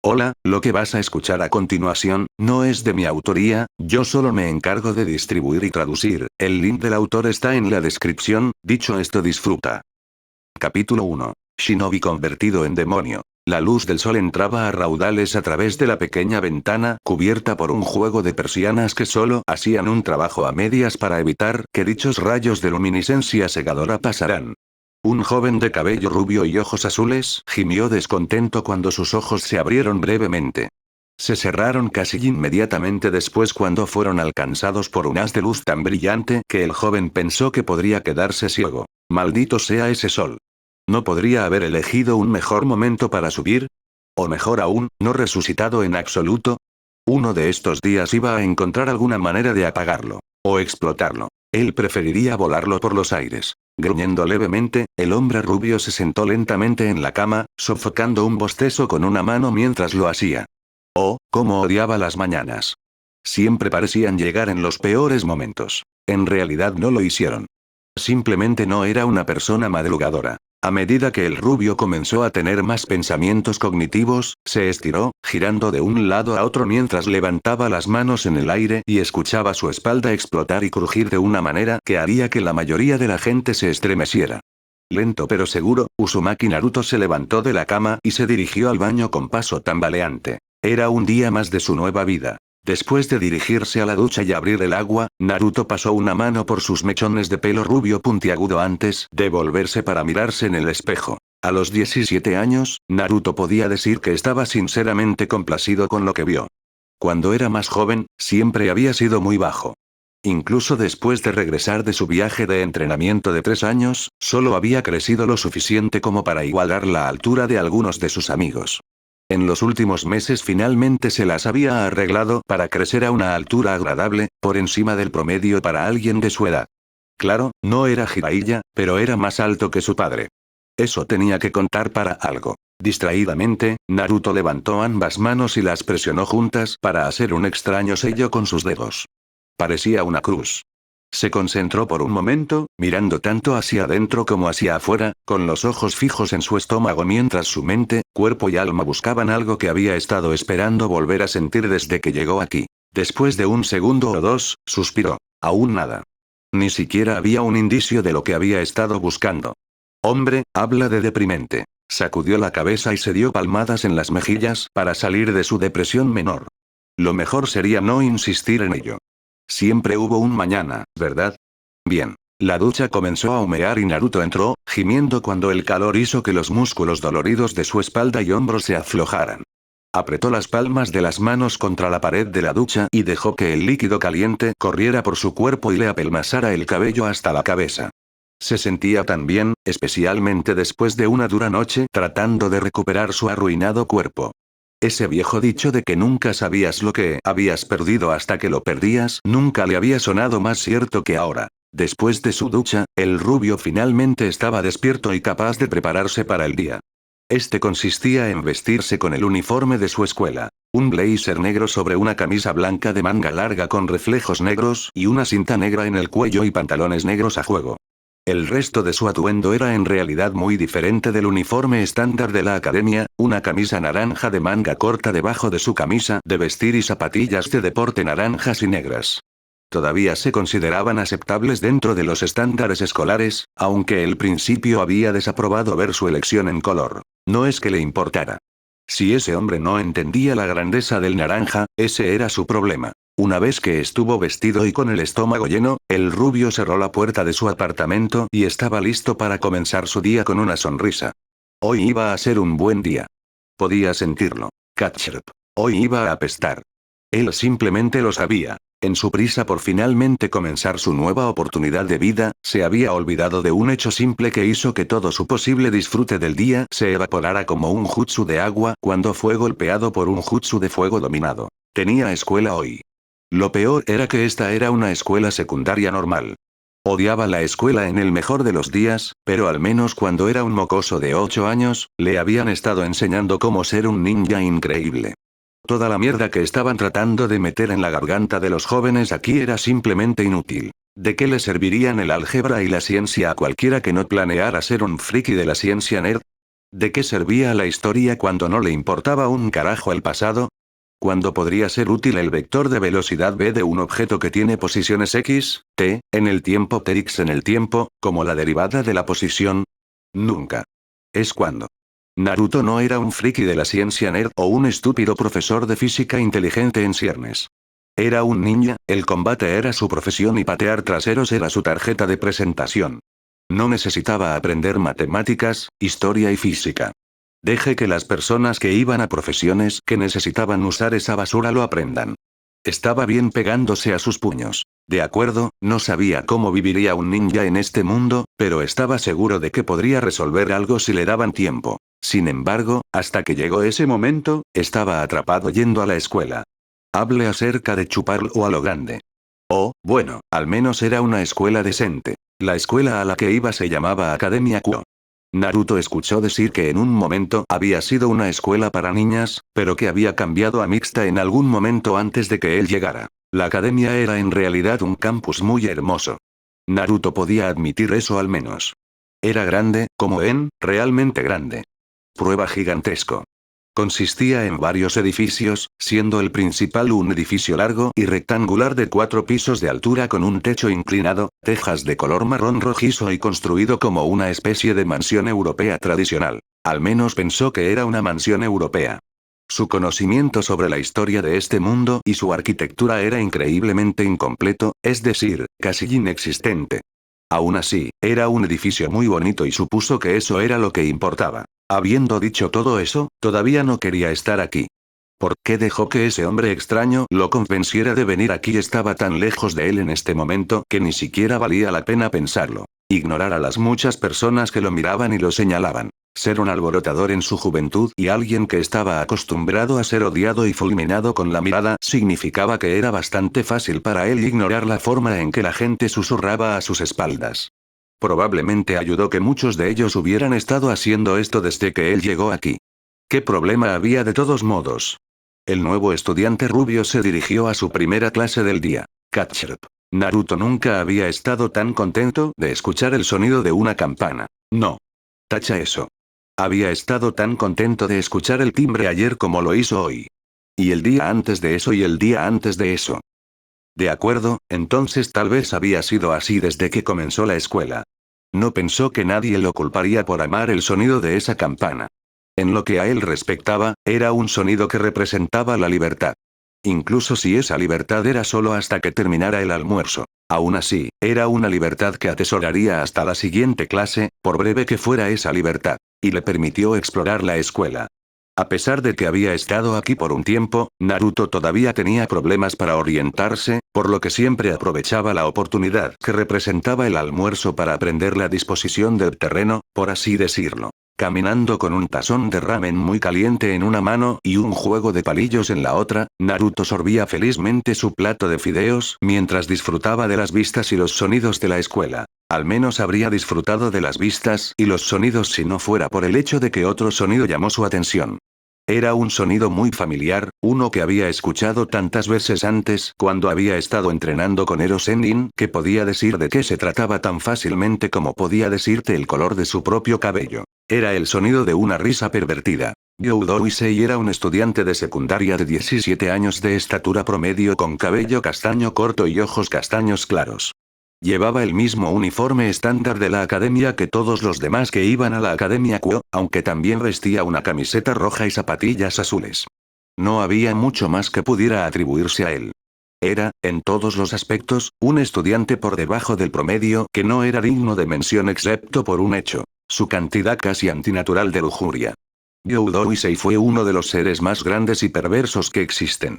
Hola, lo que vas a escuchar a continuación, no es de mi autoría, yo solo me encargo de distribuir y traducir, el link del autor está en la descripción, dicho esto disfruta. Capítulo 1. Shinobi convertido en demonio. La luz del sol entraba a raudales a través de la pequeña ventana cubierta por un juego de persianas que solo hacían un trabajo a medias para evitar que dichos rayos de luminiscencia cegadora pasaran. Un joven de cabello rubio y ojos azules gimió descontento cuando sus ojos se abrieron brevemente. Se cerraron casi inmediatamente después cuando fueron alcanzados por un haz de luz tan brillante que el joven pensó que podría quedarse ciego. Maldito sea ese sol. ¿No podría haber elegido un mejor momento para subir? O mejor aún, no resucitado en absoluto. Uno de estos días iba a encontrar alguna manera de apagarlo. O explotarlo. Él preferiría volarlo por los aires. Gruñendo levemente, el hombre rubio se sentó lentamente en la cama, sofocando un bostezo con una mano mientras lo hacía. Oh, cómo odiaba las mañanas. Siempre parecían llegar en los peores momentos. En realidad no lo hicieron. Simplemente no era una persona madrugadora. A medida que el rubio comenzó a tener más pensamientos cognitivos, se estiró, girando de un lado a otro mientras levantaba las manos en el aire y escuchaba su espalda explotar y crujir de una manera que haría que la mayoría de la gente se estremeciera. Lento pero seguro, Uzumaki Naruto se levantó de la cama y se dirigió al baño con paso tambaleante. Era un día más de su nueva vida. Después de dirigirse a la ducha y abrir el agua, Naruto pasó una mano por sus mechones de pelo rubio puntiagudo antes de volverse para mirarse en el espejo. A los 17 años, Naruto podía decir que estaba sinceramente complacido con lo que vio. Cuando era más joven, siempre había sido muy bajo. Incluso después de regresar de su viaje de entrenamiento de 3 años, solo había crecido lo suficiente como para igualar la altura de algunos de sus amigos. En los últimos meses finalmente se las había arreglado para crecer a una altura agradable, por encima del promedio para alguien de su edad. Claro, no era Jiraiya, pero era más alto que su padre. Eso tenía que contar para algo. Distraídamente, Naruto levantó ambas manos y las presionó juntas para hacer un extraño sello con sus dedos. Parecía una cruz. Se concentró por un momento, mirando tanto hacia adentro como hacia afuera, con los ojos fijos en su estómago mientras su mente, cuerpo y alma buscaban algo que había estado esperando volver a sentir desde que llegó aquí. Después de un segundo o dos, suspiró. Aún nada. Ni siquiera había un indicio de lo que había estado buscando. Hombre, habla de deprimente. Sacudió la cabeza y se dio palmadas en las mejillas para salir de su depresión menor. Lo mejor sería no insistir en ello. Siempre hubo un mañana, ¿verdad? Bien. La ducha comenzó a humear y Naruto entró, gimiendo cuando el calor hizo que los músculos doloridos de su espalda y hombros se aflojaran. Apretó las palmas de las manos contra la pared de la ducha y dejó que el líquido caliente corriera por su cuerpo y le apelmazara el cabello hasta la cabeza. Se sentía tan bien, especialmente después de una dura noche tratando de recuperar su arruinado cuerpo. Ese viejo dicho de que nunca sabías lo que habías perdido hasta que lo perdías nunca le había sonado más cierto que ahora. Después de su ducha, el rubio finalmente estaba despierto y capaz de prepararse para el día. Este consistía en vestirse con el uniforme de su escuela. Un blazer negro sobre una camisa blanca de manga larga con reflejos negros y una cinta negra en el cuello y pantalones negros a juego. El resto de su atuendo era en realidad muy diferente del uniforme estándar de la academia, una camisa naranja de manga corta debajo de su camisa de vestir y zapatillas de deporte naranjas y negras. Todavía se consideraban aceptables dentro de los estándares escolares, aunque el principio había desaprobado ver su elección en color. No es que le importara. Si ese hombre no entendía la grandeza del naranja, ese era su problema. Una vez que estuvo vestido y con el estómago lleno, el rubio cerró la puerta de su apartamento y estaba listo para comenzar su día con una sonrisa. Hoy iba a ser un buen día. Podía sentirlo. Ketchup. Hoy iba a apestar. Él simplemente lo sabía. En su prisa por finalmente comenzar su nueva oportunidad de vida, se había olvidado de un hecho simple que hizo que todo su posible disfrute del día se evaporara como un jutsu de agua cuando fue golpeado por un jutsu de fuego dominado. Tenía escuela hoy. Lo peor era que esta era una escuela secundaria normal. Odiaba la escuela en el mejor de los días, pero al menos cuando era un mocoso de 8 años, le habían estado enseñando cómo ser un ninja increíble. Toda la mierda que estaban tratando de meter en la garganta de los jóvenes aquí era simplemente inútil. ¿De qué le servirían el álgebra y la ciencia a cualquiera que no planeara ser un friki de la ciencia nerd? ¿De qué servía la historia cuando no le importaba un carajo el pasado? ¿Cuándo podría ser útil el vector de velocidad v de un objeto que tiene posiciones x, t, en el tiempo t x en el tiempo, como la derivada de la posición? Nunca. Es cuando. Naruto no era un friki de la ciencia nerd o un estúpido profesor de física inteligente en ciernes. Era un ninja, el combate era su profesión y patear traseros era su tarjeta de presentación. No necesitaba aprender matemáticas, historia y física. Deje que las personas que iban a profesiones que necesitaban usar esa basura lo aprendan. Estaba bien pegándose a sus puños. De acuerdo, no sabía cómo viviría un ninja en este mundo, pero estaba seguro de que podría resolver algo si le daban tiempo. Sin embargo, hasta que llegó ese momento, estaba atrapado yendo a la escuela. Hable acerca de chuparlo a lo grande. Oh, bueno, al menos era una escuela decente. La escuela a la que iba se llamaba Academia Kuo. Naruto escuchó decir que en un momento había sido una escuela para niñas, pero que había cambiado a mixta en algún momento antes de que él llegara. La academia era en realidad un campus muy hermoso. Naruto podía admitir eso al menos. Era grande, como realmente grande. Prueba gigantesco. Consistía en varios edificios, siendo el principal un edificio largo y rectangular de 4 pisos de altura con un techo inclinado, tejas de color marrón rojizo y construido como una especie de mansión europea tradicional. Al menos pensó que era una mansión europea. Su conocimiento sobre la historia de este mundo y su arquitectura era increíblemente incompleto, es decir, casi inexistente. Aún así, era un edificio muy bonito y supuso que eso era lo que importaba. Habiendo dicho todo eso, todavía no quería estar aquí. ¿Por qué dejó que ese hombre extraño lo convenciera de venir aquí? Estaba tan lejos de él en este momento que ni siquiera valía la pena pensarlo. Ignorar a las muchas personas que lo miraban y lo señalaban. Ser un alborotador en su juventud y alguien que estaba acostumbrado a ser odiado y fulminado con la mirada significaba que era bastante fácil para él ignorar la forma en que la gente susurraba a sus espaldas. Probablemente ayudó que muchos de ellos hubieran estado haciendo esto desde que él llegó aquí. ¿Qué problema había de todos modos? El nuevo estudiante rubio se dirigió a su primera clase del día. Catcher. Naruto nunca había estado tan contento de escuchar el sonido de una campana. No. Tacha eso. Había estado tan contento de escuchar el timbre ayer como lo hizo hoy. Y el día antes de eso y el día antes de eso. De acuerdo, entonces tal vez había sido así desde que comenzó la escuela. No pensó que nadie lo culparía por amar el sonido de esa campana. En lo que a él respectaba, era un sonido que representaba la libertad. Incluso si esa libertad era solo hasta que terminara el almuerzo. Aún así, era una libertad que atesoraría hasta la siguiente clase, por breve que fuera esa libertad. Y le permitió explorar la escuela. A pesar de que había estado aquí por un tiempo, Naruto todavía tenía problemas para orientarse, por lo que siempre aprovechaba la oportunidad que representaba el almuerzo para aprender la disposición del terreno, por así decirlo. Caminando con un tazón de ramen muy caliente en una mano y un juego de palillos en la otra, Naruto sorbía felizmente su plato de fideos mientras disfrutaba de las vistas y los sonidos de la escuela. Al menos habría disfrutado de las vistas y los sonidos si no fuera por el hecho de que otro sonido llamó su atención. Era un sonido muy familiar, uno que había escuchado tantas veces antes cuando había estado entrenando con Ero Sennin, que podía decir de qué se trataba tan fácilmente como podía decirte el color de su propio cabello. Era el sonido de una risa pervertida. Gyoudo Issei era un estudiante de secundaria de 17 años de estatura promedio con cabello castaño corto y ojos castaños claros. Llevaba el mismo uniforme estándar de la academia que todos los demás que iban a la academia Kuo, aunque también vestía una camiseta roja y zapatillas azules. No había mucho más que pudiera atribuirse a él. Era, en todos los aspectos, un estudiante por debajo del promedio que no era digno de mención excepto por un hecho: su cantidad casi antinatural de lujuria. Gyoudo Issei fue uno de los seres más grandes y perversos que existen.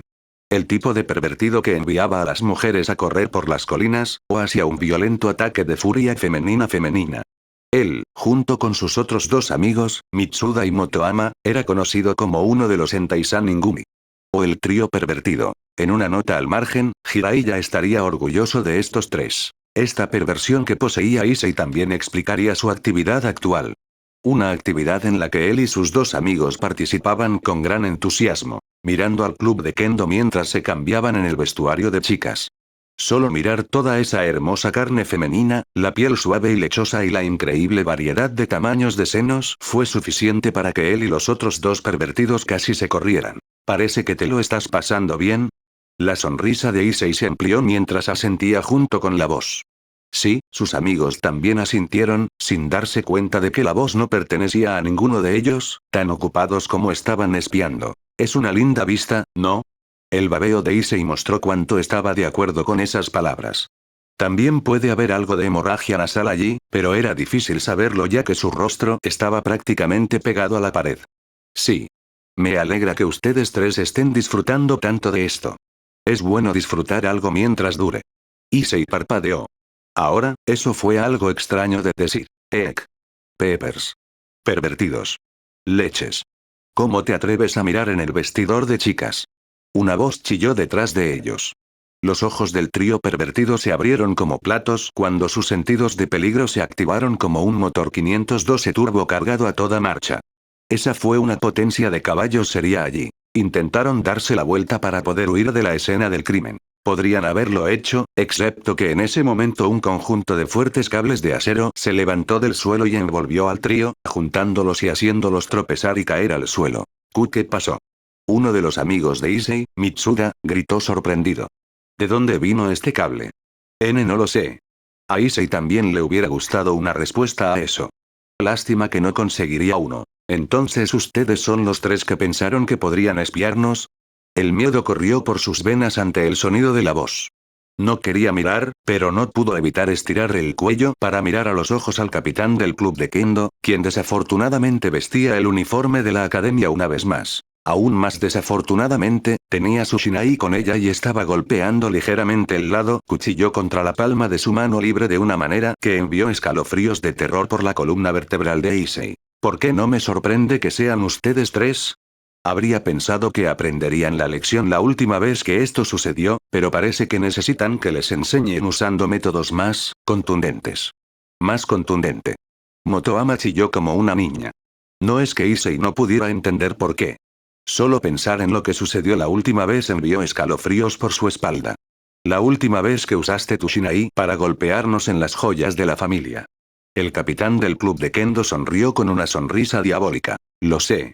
El tipo de pervertido que enviaba a las mujeres a correr por las colinas, o hacia un violento ataque de furia femenina. Él, junto con sus otros dos amigos, Mitsuda y Motoama, era conocido como uno de los Sentai-san Ingumi. O el trío pervertido. En una nota al margen, Jiraiya estaría orgulloso de estos tres. Esta perversión que poseía Issei también explicaría su actividad actual. Una actividad en la que él y sus dos amigos participaban con gran entusiasmo, mirando al club de Kendo mientras se cambiaban en el vestuario de chicas. Solo mirar toda esa hermosa carne femenina, la piel suave y lechosa y la increíble variedad de tamaños de senos fue suficiente para que él y los otros dos pervertidos casi se corrieran. Parece que te lo estás pasando bien. La sonrisa de Issei se amplió mientras asentía junto con la voz. Sí, sus amigos también asintieron, sin darse cuenta de que la voz no pertenecía a ninguno de ellos, tan ocupados como estaban espiando. Es una linda vista, ¿no? El babeo de Issei mostró cuánto estaba de acuerdo con esas palabras. También puede haber algo de hemorragia nasal allí, pero era difícil saberlo ya que su rostro estaba prácticamente pegado a la pared. Sí. Me alegra que ustedes tres estén disfrutando tanto de esto. Es bueno disfrutar algo mientras dure. Issei parpadeó. Ahora, eso fue algo extraño de decir. Peppers. Pervertidos. Leches. ¿Cómo te atreves a mirar en el vestidor de chicas? Una voz chilló detrás de ellos. Los ojos del trío pervertido se abrieron como platos cuando sus sentidos de peligro se activaron como un motor 512 turbo cargado a toda marcha. Esa fue una potencia de caballos sería allí. Intentaron darse la vuelta para poder huir de la escena del crimen. Podrían haberlo hecho, excepto que en ese momento un conjunto de fuertes cables de acero se levantó del suelo y envolvió al trío, juntándolos y haciéndolos tropezar y caer al suelo. ¿Qué pasó? Uno de los amigos de Issei, Mitsuda, gritó sorprendido. ¿De dónde vino este cable? No lo sé. A Issei también le hubiera gustado una respuesta a eso. Lástima que no conseguiría uno. Entonces ustedes son los tres que pensaron que podrían espiarnos. El miedo corrió por sus venas ante el sonido de la voz. No quería mirar, pero no pudo evitar estirar el cuello para mirar a los ojos al capitán del club de Kendo, quien desafortunadamente vestía el uniforme de la academia una vez más. Aún más desafortunadamente, tenía su shinai con ella y estaba golpeando ligeramente el lado cuchillo contra la palma de su mano libre de una manera que envió escalofríos de terror por la columna vertebral de Issei. ¿Por qué no me sorprende que sean ustedes tres? Habría pensado que aprenderían la lección la última vez que esto sucedió, pero parece que necesitan que les enseñen usando métodos más contundentes. Más contundente. Motoama chilló como una niña. No es que Issei no pudiera entender por qué. Solo pensar en lo que sucedió la última vez envió escalofríos por su espalda. La última vez que usaste tu shinai para golpearnos en las joyas de la familia. El capitán del club de Kendo sonrió con una sonrisa diabólica. Lo sé.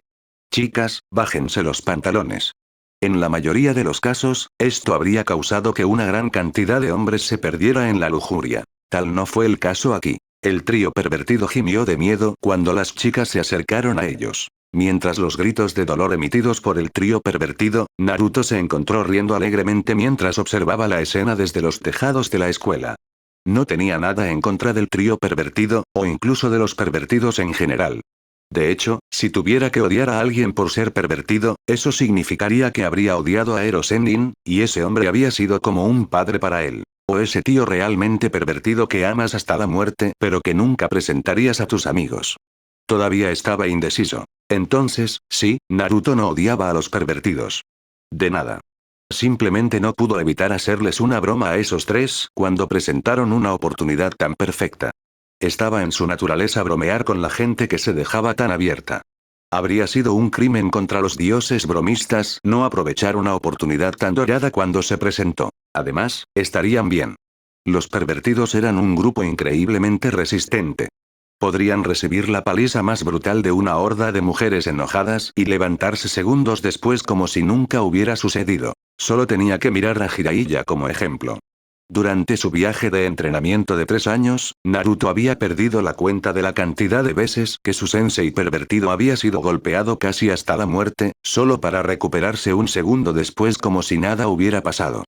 Chicas, bájense los pantalones. En la mayoría de los casos, esto habría causado que una gran cantidad de hombres se perdiera en la lujuria. Tal no fue el caso aquí. El trío pervertido gimió de miedo cuando las chicas se acercaron a ellos. Mientras los gritos de dolor emitidos por el trío pervertido, Naruto se encontró riendo alegremente mientras observaba la escena desde los tejados de la escuela. No tenía nada en contra del trío pervertido, o incluso de los pervertidos en general. De hecho, si tuviera que odiar a alguien por ser pervertido, eso significaría que habría odiado a Ero Sennin, y ese hombre había sido como un padre para él. O ese tío realmente pervertido que amas hasta la muerte, pero que nunca presentarías a tus amigos. Todavía estaba indeciso. Entonces, sí, Naruto no odiaba a los pervertidos. De nada. Simplemente no pudo evitar hacerles una broma a esos tres cuando presentaron una oportunidad tan perfecta. Estaba en su naturaleza bromear con la gente que se dejaba tan abierta. Habría sido un crimen contra los dioses bromistas no aprovechar una oportunidad tan dorada cuando se presentó. Además, estarían bien. Los pervertidos eran un grupo increíblemente resistente. Podrían recibir la paliza más brutal de una horda de mujeres enojadas y levantarse segundos después como si nunca hubiera sucedido. Solo tenía que mirar a Jiraiya como ejemplo. Durante su viaje de entrenamiento de 3 años, Naruto había perdido la cuenta de la cantidad de veces que su sensei pervertido había sido golpeado casi hasta la muerte, solo para recuperarse un segundo después como si nada hubiera pasado.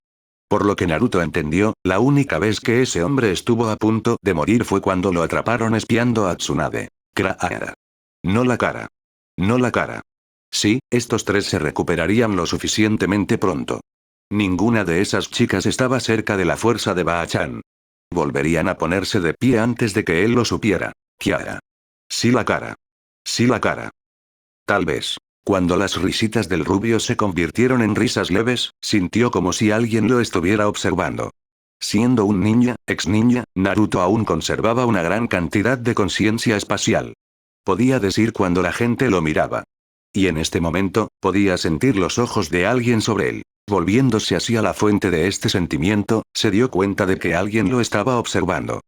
Por lo que Naruto entendió, la única vez que ese hombre estuvo a punto de morir fue cuando lo atraparon espiando a Tsunade. No la cara. No la cara. Sí, estos tres se recuperarían lo suficientemente pronto. Ninguna de esas chicas estaba cerca de la fuerza de Baa-chan. Volverían a ponerse de pie antes de que él lo supiera. Kiara. Sí la cara. Sí la cara. Tal vez. Cuando las risitas del rubio se convirtieron en risas leves, sintió como si alguien lo estuviera observando. Siendo un ninja, ex ninja, Naruto aún conservaba una gran cantidad de conciencia espacial. Podía decir cuando la gente lo miraba. Y en este momento, podía sentir los ojos de alguien sobre él. Volviéndose hacia la fuente de este sentimiento, se dio cuenta de que alguien lo estaba observando.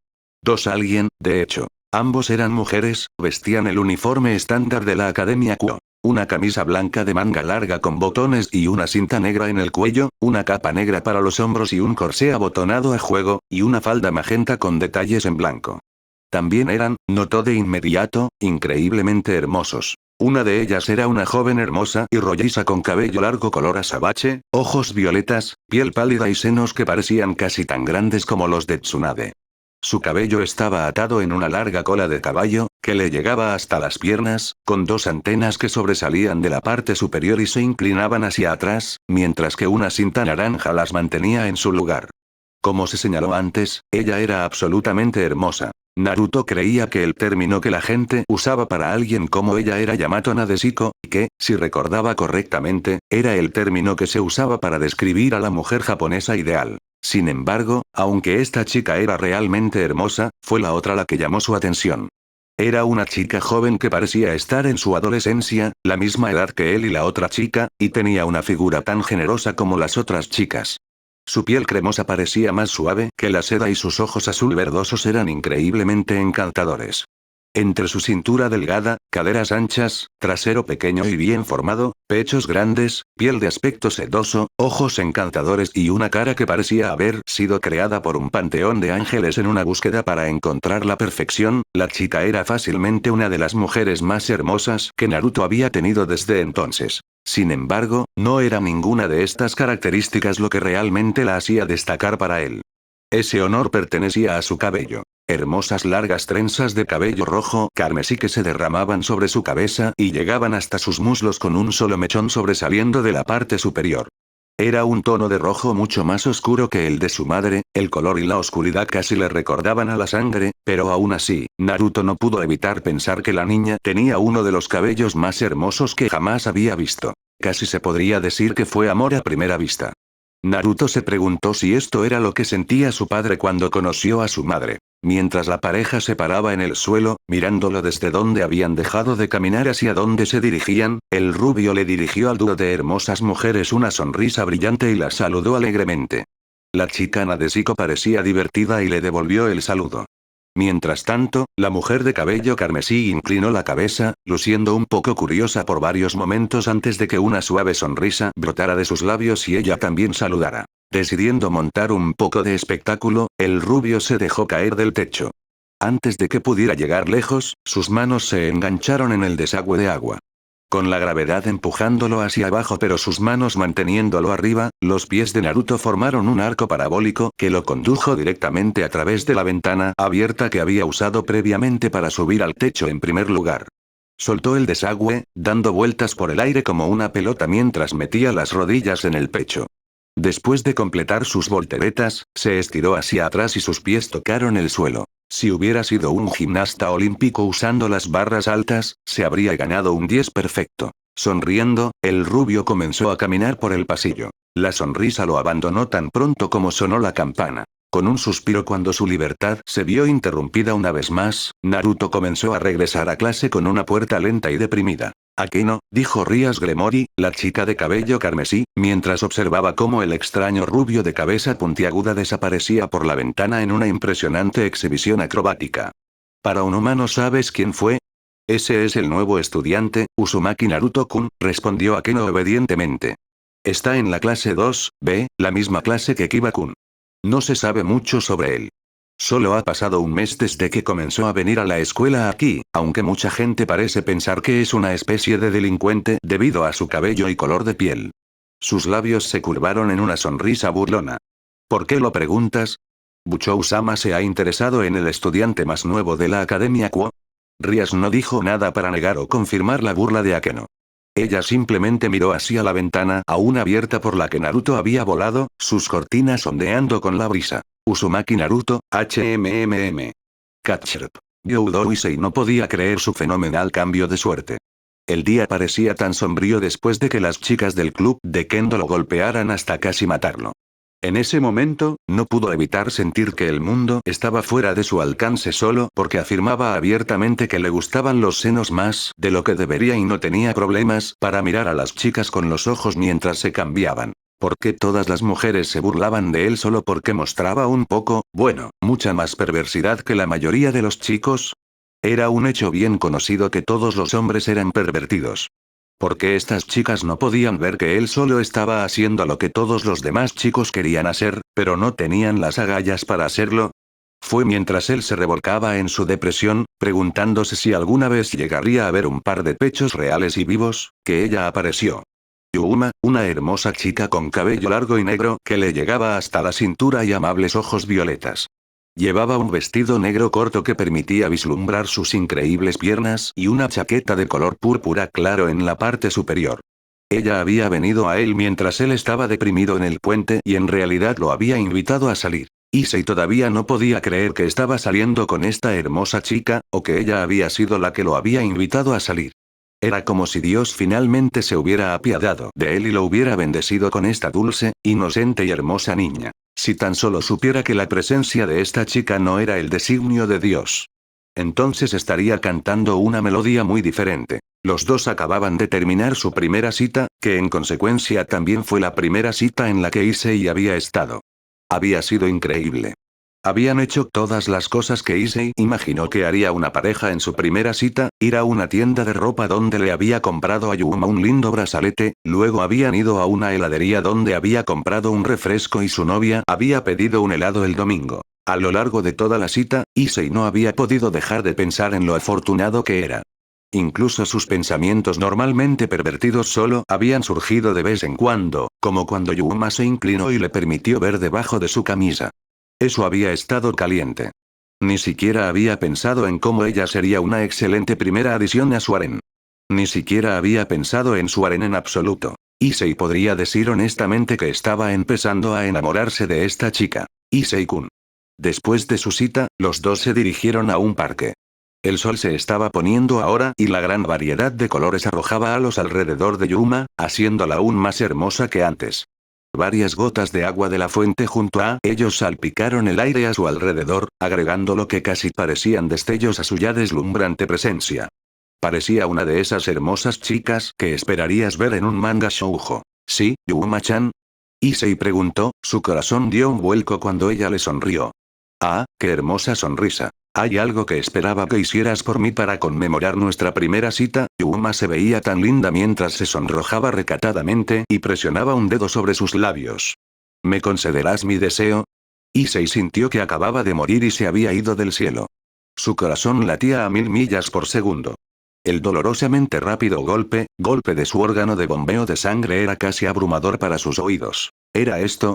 Alguien, de hecho. Ambos eran mujeres, vestían el uniforme estándar de la Academia Quo. Una camisa blanca de manga larga con botones y una cinta negra en el cuello, una capa negra para los hombros y un corsé abotonado a juego, y una falda magenta con detalles en blanco. También eran, notó de inmediato, increíblemente hermosos. Una de ellas era una joven hermosa y rolliza con cabello largo color azabache, ojos violetas, piel pálida y senos que parecían casi tan grandes como los de Tsunade. Su cabello estaba atado en una larga cola de caballo, que le llegaba hasta las piernas, con dos antenas que sobresalían de la parte superior y se inclinaban hacia atrás, mientras que una cinta naranja las mantenía en su lugar. Como se señaló antes, ella era absolutamente hermosa. Naruto creía que el término que la gente usaba para alguien como ella era Yamato Nadeshiko, y que, si recordaba correctamente, era el término que se usaba para describir a la mujer japonesa ideal. Sin embargo, aunque esta chica era realmente hermosa, fue la otra la que llamó su atención. Era una chica joven que parecía estar en su adolescencia, la misma edad que él y la otra chica, y tenía una figura tan generosa como las otras chicas. Su piel cremosa parecía más suave que la seda y sus ojos azul verdosos eran increíblemente encantadores. Entre su cintura delgada, caderas anchas, trasero pequeño y bien formado, pechos grandes, piel de aspecto sedoso, ojos encantadores y una cara que parecía haber sido creada por un panteón de ángeles en una búsqueda para encontrar la perfección, la chica era fácilmente una de las mujeres más hermosas que Naruto había tenido desde entonces. Sin embargo, no era ninguna de estas características lo que realmente la hacía destacar para él. Ese honor pertenecía a su cabello. Hermosas largas trenzas de cabello rojo carmesí que se derramaban sobre su cabeza y llegaban hasta sus muslos con un solo mechón sobresaliendo de la parte superior. Era un tono de rojo mucho más oscuro que el de su madre, el color y la oscuridad casi le recordaban a la sangre, pero aún así, Naruto no pudo evitar pensar que la niña tenía uno de los cabellos más hermosos que jamás había visto. Casi se podría decir que fue amor a primera vista. Naruto se preguntó si esto era lo que sentía su padre cuando conoció a su madre. Mientras la pareja se paraba en el suelo, mirándolo desde donde habían dejado de caminar hacia donde se dirigían, el rubio le dirigió al dúo de hermosas mujeres una sonrisa brillante y la saludó alegremente. La chica Nadeshiko parecía divertida y le devolvió el saludo. Mientras tanto, la mujer de cabello carmesí inclinó la cabeza, luciendo un poco curiosa por varios momentos antes de que una suave sonrisa brotara de sus labios y ella también saludara. Decidiendo montar un poco de espectáculo, el rubio se dejó caer del techo. Antes de que pudiera llegar lejos, sus manos se engancharon en el desagüe de agua. Con la gravedad empujándolo hacia abajo pero sus manos manteniéndolo arriba, los pies de Naruto formaron un arco parabólico que lo condujo directamente a través de la ventana abierta que había usado previamente para subir al techo en primer lugar. Soltó el desagüe, dando vueltas por el aire como una pelota mientras metía las rodillas en el pecho. Después de completar sus volteretas, se estiró hacia atrás y sus pies tocaron el suelo. Si hubiera sido un gimnasta olímpico usando las barras altas, se habría ganado un 10 perfecto. Sonriendo, el rubio comenzó a caminar por el pasillo. La sonrisa lo abandonó tan pronto como sonó la campana. Con un suspiro cuando su libertad se vio interrumpida una vez más, Naruto comenzó a regresar a clase con una puerta lenta y deprimida. «Akeno», dijo Rias Gremory, la chica de cabello carmesí, mientras observaba cómo el extraño rubio de cabeza puntiaguda desaparecía por la ventana en una impresionante exhibición acrobática. «Para un humano, ¿sabes quién fue?» «Ese es el nuevo estudiante, Uzumaki Naruto-kun», respondió Akeno obedientemente. «Está en la clase 2B, la misma clase que Kiba-kun. No se sabe mucho sobre él. Solo ha pasado un mes desde que comenzó a venir a la escuela aquí, aunque mucha gente parece pensar que es una especie de delincuente debido a su cabello y color de piel». Sus labios se curvaron en una sonrisa burlona. «¿Por qué lo preguntas? ¿Buchou-sama se ha interesado en el estudiante más nuevo de la Academia Quo?» Rias no dijo nada para negar o confirmar la burla de Akeno. Ella simplemente miró hacia la ventana aún abierta por la que Naruto había volado, sus cortinas ondeando con la brisa. Uzumaki Naruto, HMMM. Catcherp. Gyoudo Issei no podía creer su fenomenal cambio de suerte. El día parecía tan sombrío después de que las chicas del club de Kendo lo golpearan hasta casi matarlo. En ese momento, no pudo evitar sentir que el mundo estaba fuera de su alcance solo porque afirmaba abiertamente que le gustaban los senos más de lo que debería y no tenía problemas para mirar a las chicas con los ojos mientras se cambiaban. ¿Por qué todas las mujeres se burlaban de él solo porque mostraba un poco, bueno, mucha más perversidad que la mayoría de los chicos? Era un hecho bien conocido que todos los hombres eran pervertidos. ¿Por qué estas chicas no podían ver que él solo estaba haciendo lo que todos los demás chicos querían hacer, pero no tenían las agallas para hacerlo? Fue mientras él se revolcaba en su depresión, preguntándose si alguna vez llegaría a ver un par de pechos reales y vivos, que ella apareció. Yuma, una hermosa chica con cabello largo y negro que le llegaba hasta la cintura y amables ojos violetas. Llevaba un vestido negro corto que permitía vislumbrar sus increíbles piernas y una chaqueta de color púrpura claro en la parte superior. Ella había venido a él mientras él estaba deprimido en el puente y en realidad lo había invitado a salir. Issei todavía no podía creer que estaba saliendo con esta hermosa chica, o que ella había sido la que lo había invitado a salir. Era como si Dios finalmente se hubiera apiadado de él y lo hubiera bendecido con esta dulce, inocente y hermosa niña. Si tan solo supiera que la presencia de esta chica no era el designio de Dios. Entonces estaría cantando una melodía muy diferente. Los dos acababan de terminar su primera cita, que en consecuencia también fue la primera cita en la que Issei había estado. Había sido increíble. Habían hecho todas las cosas que Issei imaginó que haría una pareja en su primera cita, ir a una tienda de ropa donde le había comprado a Yuma un lindo brazalete, luego habían ido a una heladería donde había comprado un refresco y su novia había pedido un helado el domingo. A lo largo de toda la cita, Issei no había podido dejar de pensar en lo afortunado que era. Incluso sus pensamientos normalmente pervertidos solo habían surgido de vez en cuando, como cuando Yuma se inclinó y le permitió ver debajo de su camisa. Eso había estado caliente. Ni siquiera había pensado en cómo ella sería una excelente primera adición a su harén. Ni siquiera había pensado en su harén en absoluto. Issei podría decir honestamente que estaba empezando a enamorarse de esta chica. Issei-kun. Después de su cita, los dos se dirigieron a un parque. El sol se estaba poniendo ahora y la gran variedad de colores arrojaba halos alrededor de Yuma, haciéndola aún más hermosa que antes. Varias gotas de agua de la fuente junto a ellos salpicaron el aire a su alrededor, agregando lo que casi parecían destellos a su ya deslumbrante presencia. Parecía una de esas hermosas chicas que esperarías ver en un manga shoujo. ¿Sí, Yuma-chan? Issei preguntó, su corazón dio un vuelco cuando ella le sonrió. Ah, qué hermosa sonrisa. ¿Hay algo que esperaba que hicieras por mí para conmemorar nuestra primera cita? Yuma se veía tan linda mientras se sonrojaba recatadamente y presionaba un dedo sobre sus labios. ¿Me concederás mi deseo? Issei sintió que acababa de morir y se había ido del cielo. Su corazón latía a 1000 millas por segundo. El dolorosamente rápido golpe de su órgano de bombeo de sangre era casi abrumador para sus oídos. ¿Era esto?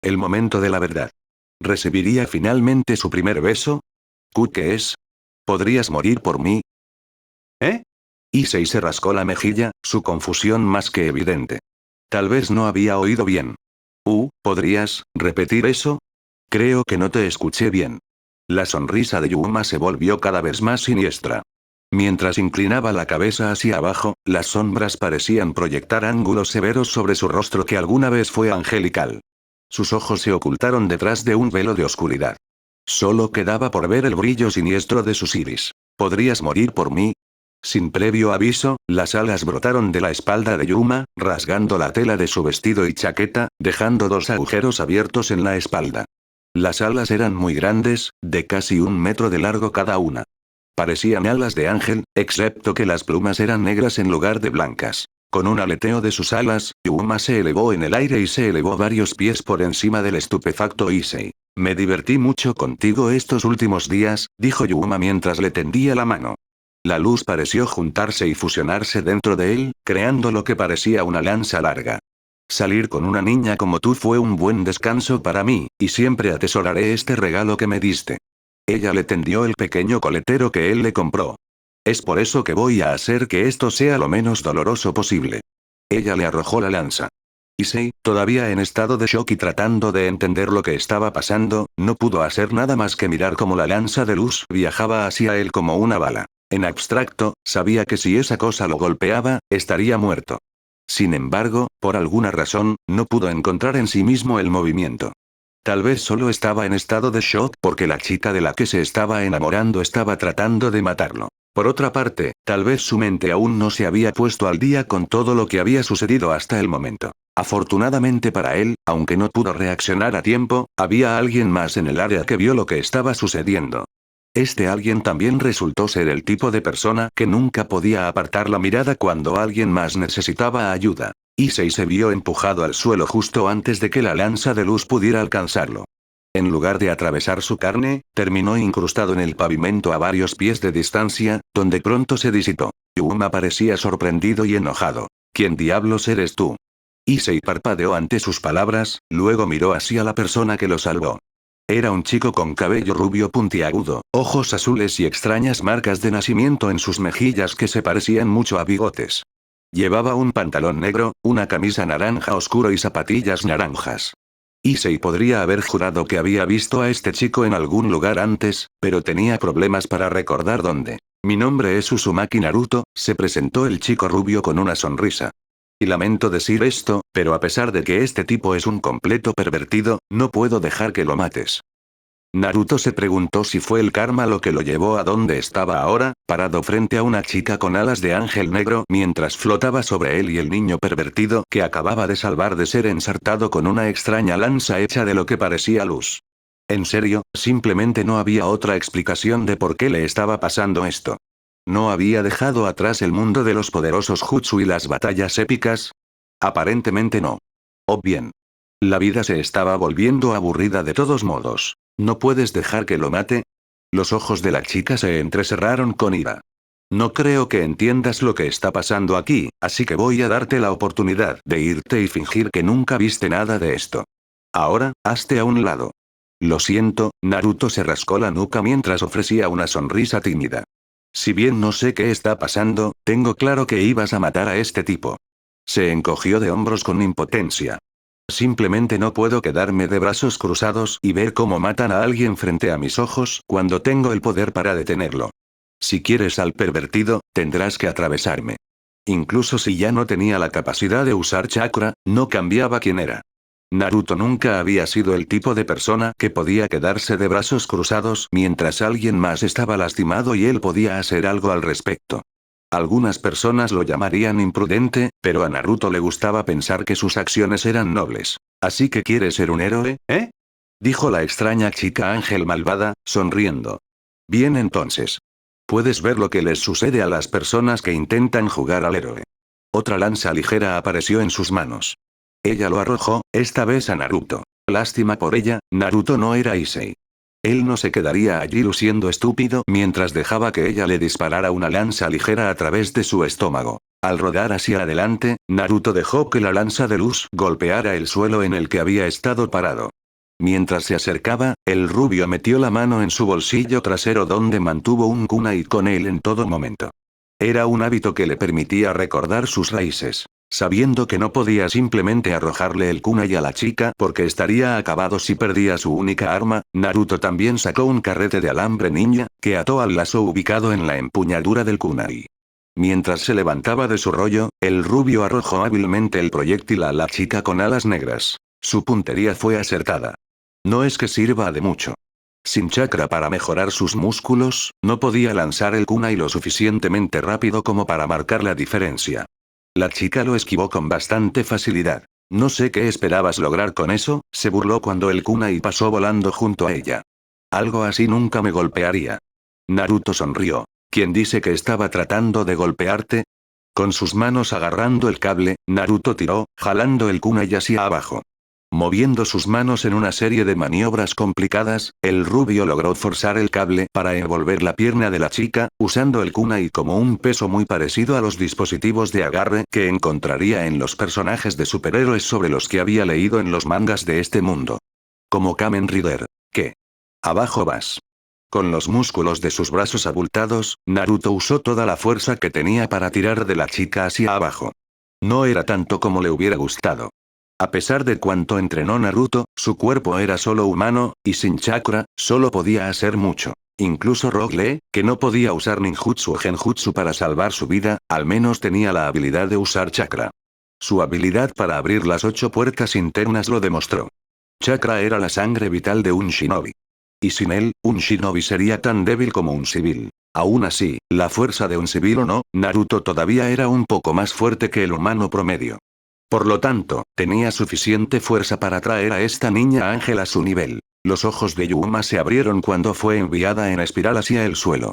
El momento de la verdad. ¿Recibiría finalmente su primer beso? ¿Qué es? ¿Podrías morir por mí? ¿Eh? Issei se rascó la mejilla, su confusión más que evidente. Tal vez no había oído bien. ¿Podrías repetir eso? Creo que no te escuché bien. La sonrisa de Yuma se volvió cada vez más siniestra. Mientras inclinaba la cabeza hacia abajo, las sombras parecían proyectar ángulos severos sobre su rostro que alguna vez fue angelical. Sus ojos se ocultaron detrás de un velo de oscuridad. Solo quedaba por ver el brillo siniestro de sus iris. ¿Podrías morir por mí? Sin previo aviso, las alas brotaron de la espalda de Yuma, rasgando la tela de su vestido y chaqueta, dejando dos agujeros abiertos en la espalda. Las alas eran muy grandes, de casi 1 metro de largo cada una. Parecían alas de ángel, excepto que las plumas eran negras en lugar de blancas. Con un aleteo de sus alas, Yuma se elevó en el aire y se elevó varios pies por encima del estupefacto Issei. Me divertí mucho contigo estos últimos días, dijo Yuma mientras le tendía la mano. La luz pareció juntarse y fusionarse dentro de él, creando lo que parecía una lanza larga. Salir con una niña como tú fue un buen descanso para mí, y siempre atesoraré este regalo que me diste. Ella le tendió el pequeño coletero que él le compró. Es por eso que voy a hacer que esto sea lo menos doloroso posible. Ella le arrojó la lanza. Issei, todavía en estado de shock y tratando de entender lo que estaba pasando, no pudo hacer nada más que mirar cómo la lanza de luz viajaba hacia él como una bala. En abstracto, sabía que si esa cosa lo golpeaba, estaría muerto. Sin embargo, por alguna razón, no pudo encontrar en sí mismo el movimiento. Tal vez solo estaba en estado de shock porque la chica de la que se estaba enamorando estaba tratando de matarlo. Por otra parte, tal vez su mente aún no se había puesto al día con todo lo que había sucedido hasta el momento. Afortunadamente para él, aunque no pudo reaccionar a tiempo, había alguien más en el área que vio lo que estaba sucediendo. Este alguien también resultó ser el tipo de persona que nunca podía apartar la mirada cuando alguien más necesitaba ayuda. Issei se vio empujado al suelo justo antes de que la lanza de luz pudiera alcanzarlo. En lugar de atravesar su carne, terminó incrustado en el pavimento a varios pies de distancia, donde pronto se disipó. Yuma parecía sorprendido y enojado. ¿Quién diablos eres tú? Issei parpadeó ante sus palabras, luego miró hacia la persona que lo salvó. Era un chico con cabello rubio puntiagudo, ojos azules y extrañas marcas de nacimiento en sus mejillas que se parecían mucho a bigotes. Llevaba un pantalón negro, una camisa naranja oscuro y zapatillas naranjas. Issei podría haber jurado que había visto a este chico en algún lugar antes, pero tenía problemas para recordar dónde. Mi nombre es Uzumaki Naruto, se presentó el chico rubio con una sonrisa. Y lamento decir esto, pero a pesar de que este tipo es un completo pervertido, no puedo dejar que lo mates. Naruto se preguntó si fue el karma lo que lo llevó a donde estaba ahora, parado frente a una chica con alas de ángel negro mientras flotaba sobre él y el niño pervertido que acababa de salvar de ser ensartado con una extraña lanza hecha de lo que parecía luz. En serio, simplemente no había otra explicación de por qué le estaba pasando esto. ¿No había dejado atrás el mundo de los poderosos jutsu y las batallas épicas? Aparentemente no. O bien. La vida se estaba volviendo aburrida de todos modos. ¿No puedes dejar que lo mate? Los ojos de la chica se entrecerraron con ira. No creo que entiendas lo que está pasando aquí, así que voy a darte la oportunidad de irte y fingir que nunca viste nada de esto. Ahora, hazte a un lado. Lo siento, Naruto se rascó la nuca mientras ofrecía una sonrisa tímida. Si bien no sé qué está pasando, tengo claro que ibas a matar a este tipo. Se encogió de hombros con impotencia. Simplemente no puedo quedarme de brazos cruzados y ver cómo matan a alguien frente a mis ojos cuando tengo el poder para detenerlo. Si quieres al pervertido, tendrás que atravesarme. Incluso si ya no tenía la capacidad de usar chakra, no cambiaba quién era. Naruto nunca había sido el tipo de persona que podía quedarse de brazos cruzados mientras alguien más estaba lastimado y él podía hacer algo al respecto. Algunas personas lo llamarían imprudente, pero a Naruto le gustaba pensar que sus acciones eran nobles. ¿Así que quieres ser un héroe, eh? Dijo la extraña chica ángel malvada, sonriendo. Bien entonces. Puedes ver lo que les sucede a las personas que intentan jugar al héroe. Otra lanza ligera apareció en sus manos. Ella lo arrojó, esta vez a Naruto. Lástima por ella, Naruto no era Issei. Él no se quedaría allí luciendo estúpido mientras dejaba que ella le disparara una lanza ligera a través de su estómago. Al rodar hacia adelante, Naruto dejó que la lanza de luz golpeara el suelo en el que había estado parado. Mientras se acercaba, el rubio metió la mano en su bolsillo trasero donde mantuvo un kunai con él en todo momento. Era un hábito que le permitía recordar sus raíces. Sabiendo que no podía simplemente arrojarle el kunai a la chica porque estaría acabado si perdía su única arma, Naruto también sacó un carrete de alambre ninja, que ató al lazo ubicado en la empuñadura del kunai. Mientras se levantaba de su rollo, el rubio arrojó hábilmente el proyectil a la chica con alas negras. Su puntería fue acertada. No es que sirva de mucho. Sin chakra para mejorar sus músculos, no podía lanzar el kunai lo suficientemente rápido como para marcar la diferencia. La chica lo esquivó con bastante facilidad. No sé qué esperabas lograr con eso, se burló cuando el kunai pasó volando junto a ella. Algo así nunca me golpearía. Naruto sonrió. ¿Quién dice que estaba tratando de golpearte? Con sus manos agarrando el cable, Naruto tiró, jalando el kunai hacia abajo. Moviendo sus manos en una serie de maniobras complicadas, el rubio logró forzar el cable para envolver la pierna de la chica, usando el kunai como un peso muy parecido a los dispositivos de agarre que encontraría en los personajes de superhéroes sobre los que había leído en los mangas de este mundo. Como Kamen Rider. ¿Qué? Abajo vas. Con los músculos de sus brazos abultados, Naruto usó toda la fuerza que tenía para tirar de la chica hacia abajo. No era tanto como le hubiera gustado. A pesar de cuánto entrenó Naruto, su cuerpo era solo humano, y sin chakra, solo podía hacer mucho. Incluso Rock Lee, que no podía usar ninjutsu o genjutsu para salvar su vida, al menos tenía la habilidad de usar chakra. Su habilidad para abrir las 8 puertas internas lo demostró. Chakra era la sangre vital de un shinobi. Y sin él, un shinobi sería tan débil como un civil. Aún así, la fuerza de un civil o no, Naruto todavía era un poco más fuerte que el humano promedio. Por lo tanto, tenía suficiente fuerza para traer a esta niña ángel a su nivel. Los ojos de Yuma se abrieron cuando fue enviada en espiral hacia el suelo.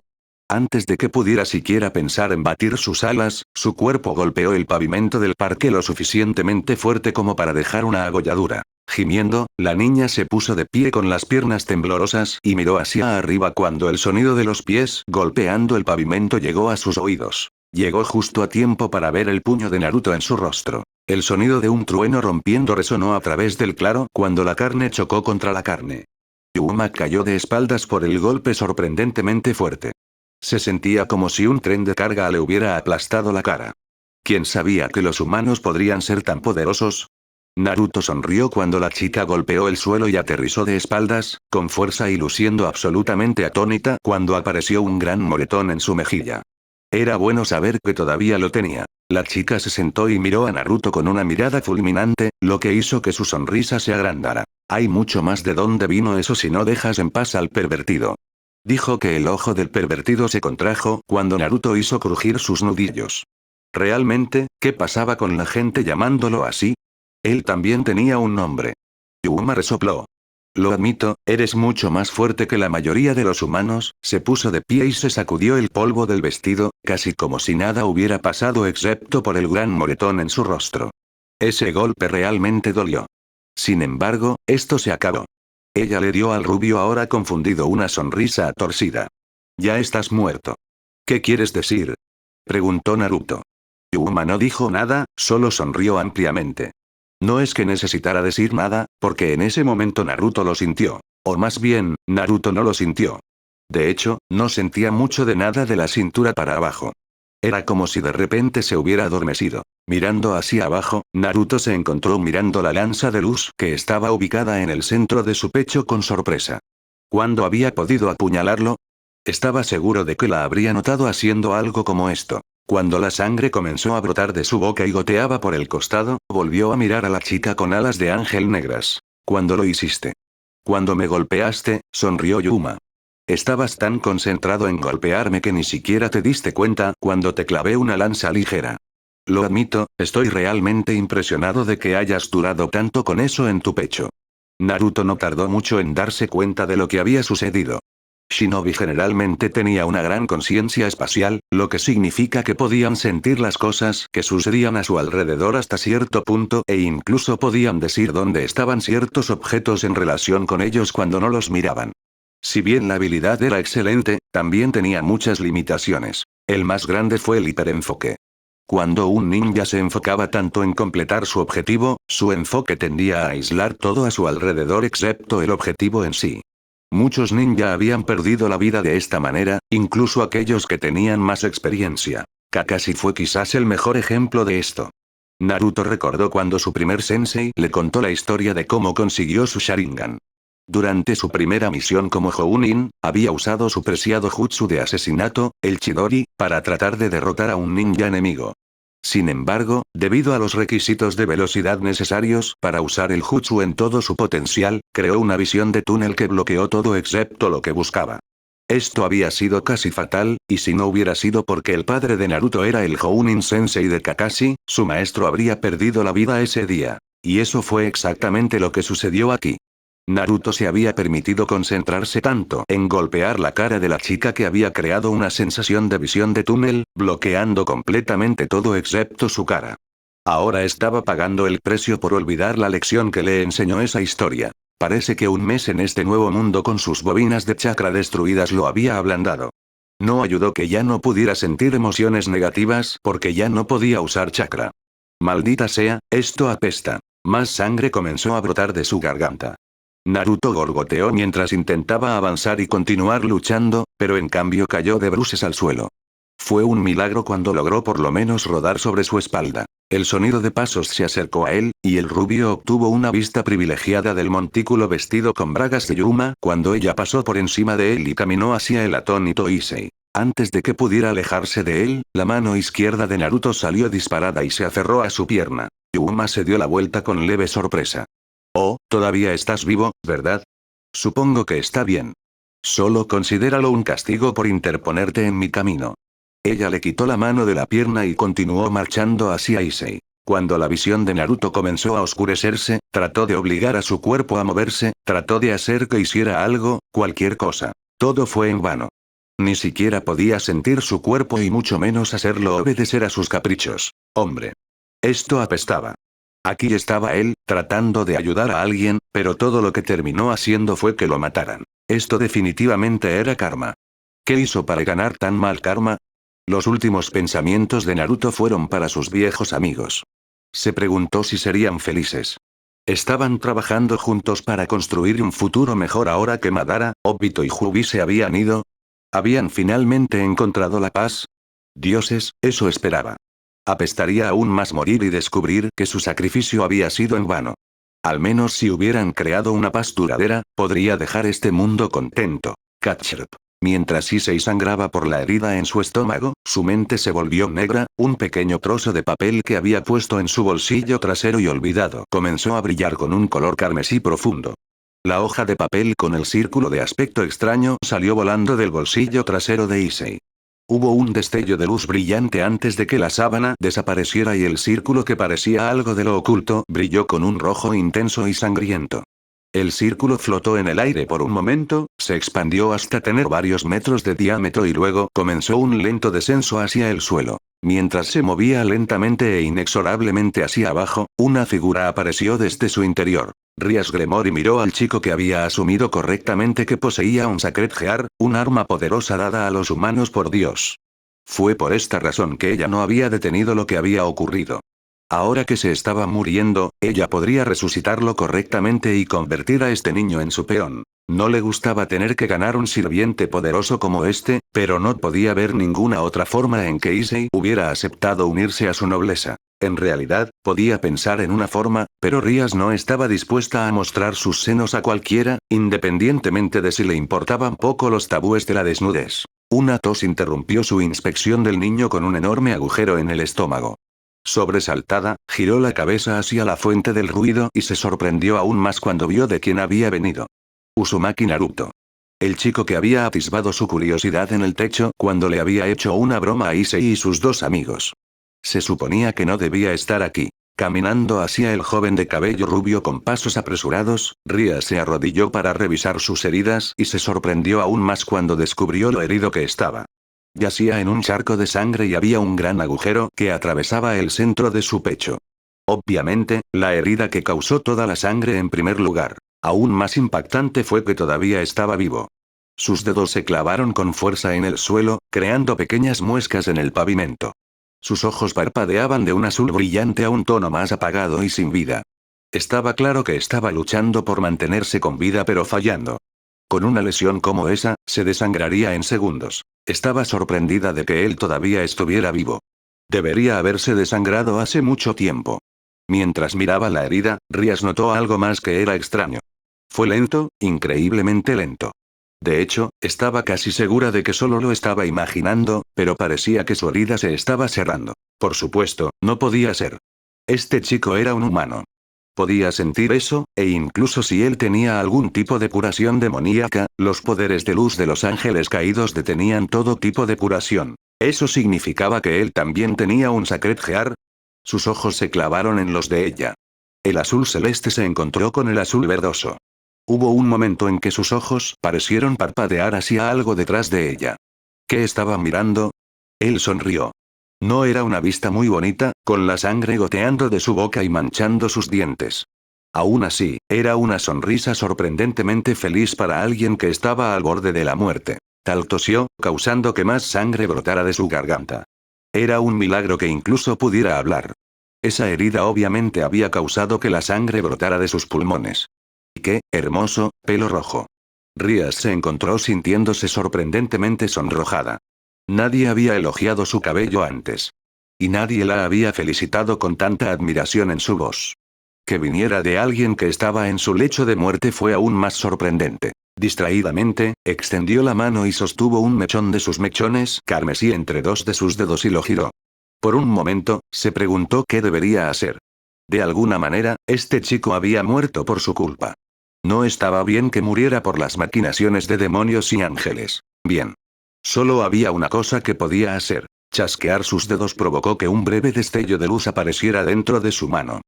Antes de que pudiera siquiera pensar en batir sus alas, su cuerpo golpeó el pavimento del parque lo suficientemente fuerte como para dejar una agolladura. Gimiendo, la niña se puso de pie con las piernas temblorosas y miró hacia arriba cuando el sonido de los pies golpeando el pavimento llegó a sus oídos. Llegó justo a tiempo para ver el puño de Naruto en su rostro. El sonido de un trueno rompiendo resonó a través del claro cuando la carne chocó contra la carne. Yuma cayó de espaldas por el golpe sorprendentemente fuerte. Se sentía como si un tren de carga le hubiera aplastado la cara. ¿Quién sabía que los humanos podrían ser tan poderosos? Naruto sonrió cuando la chica golpeó el suelo y aterrizó de espaldas, con fuerza y luciendo absolutamente atónita cuando apareció un gran moretón en su mejilla. Era bueno saber que todavía lo tenía. La chica se sentó y miró a Naruto con una mirada fulminante, lo que hizo que su sonrisa se agrandara. Hay mucho más de dónde vino eso si no dejas en paz al pervertido. Dijo que el ojo del pervertido se contrajo cuando Naruto hizo crujir sus nudillos. ¿Realmente, qué pasaba con la gente llamándolo así? Él también tenía un nombre. Yuma resopló. Lo admito, eres mucho más fuerte que la mayoría de los humanos, se puso de pie y se sacudió el polvo del vestido, casi como si nada hubiera pasado excepto por el gran moretón en su rostro. Ese golpe realmente dolió. Sin embargo, esto se acabó. Ella le dio al rubio ahora confundido una sonrisa torcida. Ya estás muerto. ¿Qué quieres decir? Preguntó Naruto. Yuma no dijo nada, solo sonrió ampliamente. No es que necesitara decir nada, porque en ese momento Naruto lo sintió. O más bien, Naruto no lo sintió. De hecho, no sentía mucho de nada de la cintura para abajo. Era como si de repente se hubiera adormecido. Mirando hacia abajo, Naruto se encontró mirando la lanza de luz que estaba ubicada en el centro de su pecho con sorpresa. ¿Cuándo había podido apuñalarlo? Estaba seguro de que la habría notado haciendo algo como esto. Cuando la sangre comenzó a brotar de su boca y goteaba por el costado, volvió a mirar a la chica con alas de ángel negras. ¿Cuándo lo hiciste? Cuando me golpeaste, sonrió Yuma. Estabas tan concentrado en golpearme que ni siquiera te diste cuenta cuando te clavé una lanza ligera. Lo admito, estoy realmente impresionado de que hayas durado tanto con eso en tu pecho. Naruto no tardó mucho en darse cuenta de lo que había sucedido. Shinobi generalmente tenía una gran conciencia espacial, lo que significa que podían sentir las cosas que sucedían a su alrededor hasta cierto punto e incluso podían decir dónde estaban ciertos objetos en relación con ellos cuando no los miraban. Si bien la habilidad era excelente, también tenía muchas limitaciones. El más grande fue el hiperenfoque. Cuando un ninja se enfocaba tanto en completar su objetivo, su enfoque tendía a aislar todo a su alrededor excepto el objetivo en sí. Muchos ninja habían perdido la vida de esta manera, incluso aquellos que tenían más experiencia. Kakashi fue quizás el mejor ejemplo de esto. Naruto recordó cuando su primer sensei le contó la historia de cómo consiguió su Sharingan. Durante su primera misión como Jounin, había usado su preciado jutsu de asesinato, el Chidori, para tratar de derrotar a un ninja enemigo. Sin embargo, debido a los requisitos de velocidad necesarios para usar el jutsu en todo su potencial, creó una visión de túnel que bloqueó todo excepto lo que buscaba. Esto había sido casi fatal, y si no hubiera sido porque el padre de Naruto era el Jounin Sensei de Kakashi, su maestro habría perdido la vida ese día. Y eso fue exactamente lo que sucedió aquí. Naruto se había permitido concentrarse tanto en golpear la cara de la chica que había creado una sensación de visión de túnel, bloqueando completamente todo excepto su cara. Ahora estaba pagando el precio por olvidar la lección que le enseñó esa historia. Parece que un mes en este nuevo mundo con sus bobinas de chakra destruidas lo había ablandado. No ayudó que ya no pudiera sentir emociones negativas porque ya no podía usar chakra. Maldita sea, esto apesta. Más sangre comenzó a brotar de su garganta. Naruto gorgoteó mientras intentaba avanzar y continuar luchando, pero en cambio cayó de bruces al suelo. Fue un milagro cuando logró por lo menos rodar sobre su espalda. El sonido de pasos se acercó a él, y el rubio obtuvo una vista privilegiada del montículo vestido con bragas de Yuma cuando ella pasó por encima de él y caminó hacia el atónito Issei. Antes de que pudiera alejarse de él, la mano izquierda de Naruto salió disparada y se aferró a su pierna. Yuma se dio la vuelta con leve sorpresa. Oh, todavía estás vivo, ¿verdad? Supongo que está bien. Solo considéralo un castigo por interponerte en mi camino. Ella le quitó la mano de la pierna y continuó marchando hacia Issei. Cuando la visión de Naruto comenzó a oscurecerse, trató de obligar a su cuerpo a moverse, trató de hacer que hiciera algo, cualquier cosa. Todo fue en vano. Ni siquiera podía sentir su cuerpo y mucho menos hacerlo obedecer a sus caprichos. Hombre. Esto apestaba. Aquí estaba él, tratando de ayudar a alguien, pero todo lo que terminó haciendo fue que lo mataran. Esto definitivamente era karma. ¿Qué hizo para ganar tan mal karma? Los últimos pensamientos de Naruto fueron para sus viejos amigos. Se preguntó si serían felices. Estaban trabajando juntos para construir un futuro mejor ahora que Madara, Obito y Jubi se habían ido. ¿Habían finalmente encontrado la paz? Dioses, eso esperaba. Apestaría aún más morir y descubrir que su sacrificio había sido en vano. Al menos si hubieran creado una paz duradera, podría dejar este mundo contento. Ketchup. Mientras Issei sangraba por la herida en su estómago, su mente se volvió negra, un pequeño trozo de papel que había puesto en su bolsillo trasero y olvidado comenzó a brillar con un color carmesí profundo. La hoja de papel con el círculo de aspecto extraño salió volando del bolsillo trasero de Issei. Hubo un destello de luz brillante antes de que la sábana desapareciera y el círculo que parecía algo de lo oculto brilló con un rojo intenso y sangriento. El círculo flotó en el aire por un momento, se expandió hasta tener varios metros de diámetro y luego comenzó un lento descenso hacia el suelo. Mientras se movía lentamente e inexorablemente hacia abajo, una figura apareció desde su interior. Rias Gremory miró al chico que había asumido correctamente que poseía un Sacred Gear, un arma poderosa dada a los humanos por Dios. Fue por esta razón que ella no había detenido lo que había ocurrido. Ahora que se estaba muriendo, ella podría resucitarlo correctamente y convertir a este niño en su peón. No le gustaba tener que ganar un sirviente poderoso como este, pero no podía ver ninguna otra forma en que Issei hubiera aceptado unirse a su nobleza. En realidad, podía pensar en una forma, pero Rias no estaba dispuesta a mostrar sus senos a cualquiera, independientemente de si le importaban poco los tabúes de la desnudez. Una tos interrumpió su inspección del niño con un enorme agujero en el estómago. Sobresaltada, giró la cabeza hacia la fuente del ruido y se sorprendió aún más cuando vio de quién había venido. Uzumaki Naruto. El chico que había atisbado su curiosidad en el techo cuando le había hecho una broma a Issei y sus dos amigos. Se suponía que no debía estar aquí. Caminando hacia el joven de cabello rubio con pasos apresurados, Ria se arrodilló para revisar sus heridas y se sorprendió aún más cuando descubrió lo herido que estaba. Yacía en un charco de sangre y había un gran agujero que atravesaba el centro de su pecho. Obviamente, la herida que causó toda la sangre en primer lugar. Aún más impactante fue que todavía estaba vivo. Sus dedos se clavaron con fuerza en el suelo, creando pequeñas muescas en el pavimento. Sus ojos parpadeaban de un azul brillante a un tono más apagado y sin vida. Estaba claro que estaba luchando por mantenerse con vida pero fallando. Con una lesión como esa, se desangraría en segundos. Estaba sorprendida de que él todavía estuviera vivo. Debería haberse desangrado hace mucho tiempo. Mientras miraba la herida, Rias notó algo más que era extraño. Fue lento, increíblemente lento. De hecho, estaba casi segura de que solo lo estaba imaginando, pero parecía que su herida se estaba cerrando. Por supuesto, no podía ser. Este chico era un humano. Podía sentir eso, e incluso si él tenía algún tipo de curación demoníaca, los poderes de luz de los ángeles caídos detenían todo tipo de curación. ¿Eso significaba que él también tenía un Sacred Gear? Sus ojos se clavaron en los de ella. El azul celeste se encontró con el azul verdoso. Hubo un momento en que sus ojos parecieron parpadear hacia algo detrás de ella. ¿Qué estaba mirando? Él sonrió. No era una vista muy bonita, con la sangre goteando de su boca y manchando sus dientes. Aún así, era una sonrisa sorprendentemente feliz para alguien que estaba al borde de la muerte. Tal tosió, causando que más sangre brotara de su garganta. Era un milagro que incluso pudiera hablar. Esa herida obviamente había causado que la sangre brotara de sus pulmones. Y qué hermoso pelo rojo. Rias se encontró sintiéndose sorprendentemente sonrojada. Nadie había elogiado su cabello antes. Y nadie la había felicitado con tanta admiración en su voz. Que viniera de alguien que estaba en su lecho de muerte fue aún más sorprendente. Distraídamente, extendió la mano y sostuvo un mechón de sus mechones carmesí entre dos de sus dedos y lo giró. Por un momento, se preguntó qué debería hacer. De alguna manera, este chico había muerto por su culpa. No estaba bien que muriera por las maquinaciones de demonios y ángeles. Bien. Solo había una cosa que podía hacer. Chasquear sus dedos provocó que un breve destello de luz apareciera dentro de su mano.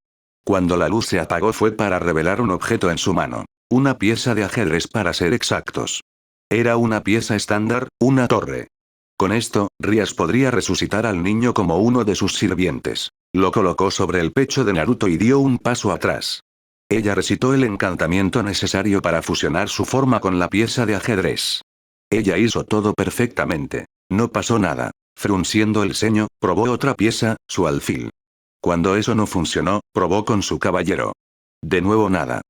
Cuando la luz se apagó fue para revelar un objeto en su mano. Una pieza de ajedrez para ser exactos. Era una pieza estándar, una torre. Con esto, Rías podría resucitar al niño como uno de sus sirvientes. Lo colocó sobre el pecho de Naruto y dio un paso atrás. Ella recitó el encantamiento necesario para fusionar su forma con la pieza de ajedrez. Ella hizo todo perfectamente. No pasó nada. Frunciendo el ceño, probó otra pieza, su alfil. Cuando eso no funcionó, probó con su caballero. De nuevo nada.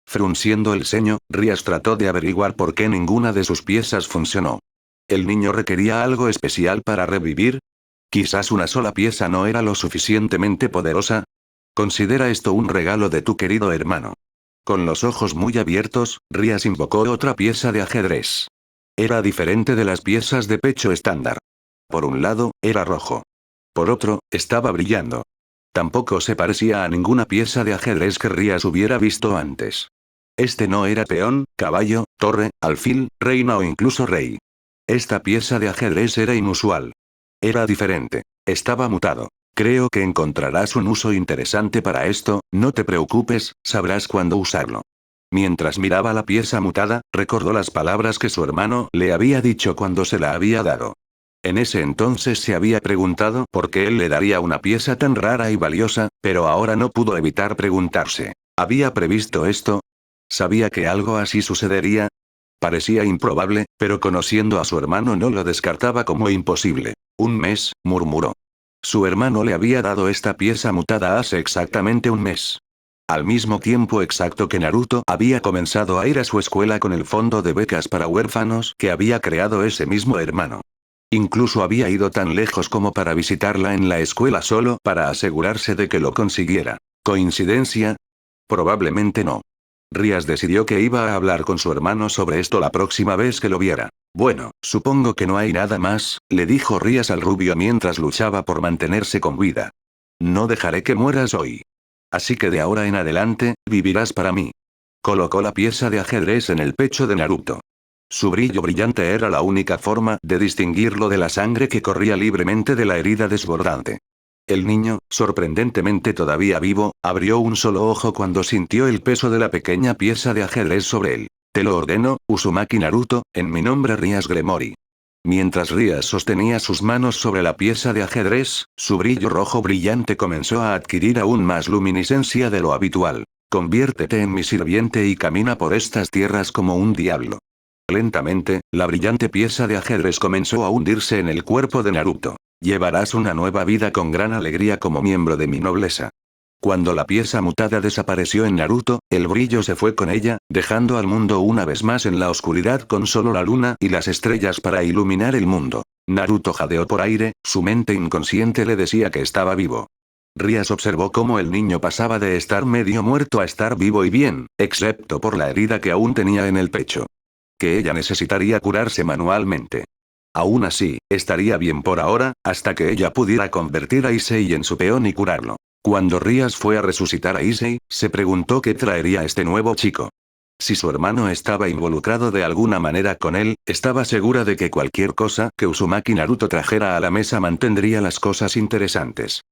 Frunciendo el ceño, Rías trató de averiguar por qué ninguna de sus piezas funcionó. ¿El niño requería algo especial para revivir? ¿Quizás una sola pieza no era lo suficientemente poderosa? Considera esto un regalo de tu querido hermano. Con los ojos muy abiertos, Rías invocó otra pieza de ajedrez. Era diferente de las piezas de pecho estándar. Por un lado, era rojo. Por otro, estaba brillando. Tampoco se parecía a ninguna pieza de ajedrez que Rías hubiera visto antes. Este no era peón, caballo, torre, alfil, reina o incluso rey. Esta pieza de ajedrez era inusual. Era diferente. Estaba mutado. Creo que encontrarás un uso interesante para esto, no te preocupes, sabrás cuándo usarlo. Mientras miraba la pieza mutada, recordó las palabras que su hermano le había dicho cuando se la había dado. En ese entonces se había preguntado por qué él le daría una pieza tan rara y valiosa, pero ahora no pudo evitar preguntarse. ¿Había previsto esto? ¿Sabía que algo así sucedería? Parecía improbable, pero conociendo a su hermano no lo descartaba como imposible. Un mes, murmuró. Su hermano le había dado esta pieza mutada hace exactamente un mes. Al mismo tiempo exacto que Naruto había comenzado a ir a su escuela con el fondo de becas para huérfanos que había creado ese mismo hermano. Incluso había ido tan lejos como para visitarla en la escuela solo para asegurarse de que lo consiguiera. ¿Coincidencia? Probablemente no. Rías decidió que iba a hablar con su hermano sobre esto la próxima vez que lo viera. Bueno, supongo que no hay nada más, le dijo Rías al rubio mientras luchaba por mantenerse con vida. No dejaré que mueras hoy. Así que de ahora en adelante, vivirás para mí. Colocó la pieza de ajedrez en el pecho de Naruto. Su brillo brillante era la única forma de distinguirlo de la sangre que corría libremente de la herida desbordante. El niño, sorprendentemente todavía vivo, abrió un solo ojo cuando sintió el peso de la pequeña pieza de ajedrez sobre él. Te lo ordeno, Uzumaki Naruto, en mi nombre Rías Gremory. Mientras Rías sostenía sus manos sobre la pieza de ajedrez, su brillo rojo brillante comenzó a adquirir aún más luminiscencia de lo habitual. Conviértete en mi sirviente y camina por estas tierras como un diablo. Lentamente, la brillante pieza de ajedrez comenzó a hundirse en el cuerpo de Naruto. Llevarás una nueva vida con gran alegría como miembro de mi nobleza. Cuando la pieza mutada desapareció en Naruto, el brillo se fue con ella, dejando al mundo una vez más en la oscuridad con solo la luna y las estrellas para iluminar el mundo. Naruto jadeó por aire, su mente inconsciente le decía que estaba vivo. Rías observó cómo el niño pasaba de estar medio muerto a estar vivo y bien, excepto por la herida que aún tenía en el pecho. Que ella necesitaría curarse manualmente. Aún así, estaría bien por ahora, hasta que ella pudiera convertir a Issei en su peón y curarlo. Cuando Rías fue a resucitar a Issei, se preguntó qué traería este nuevo chico. Si su hermano estaba involucrado de alguna manera con él, estaba segura de que cualquier cosa que Uzumaki Naruto trajera a la mesa mantendría las cosas interesantes.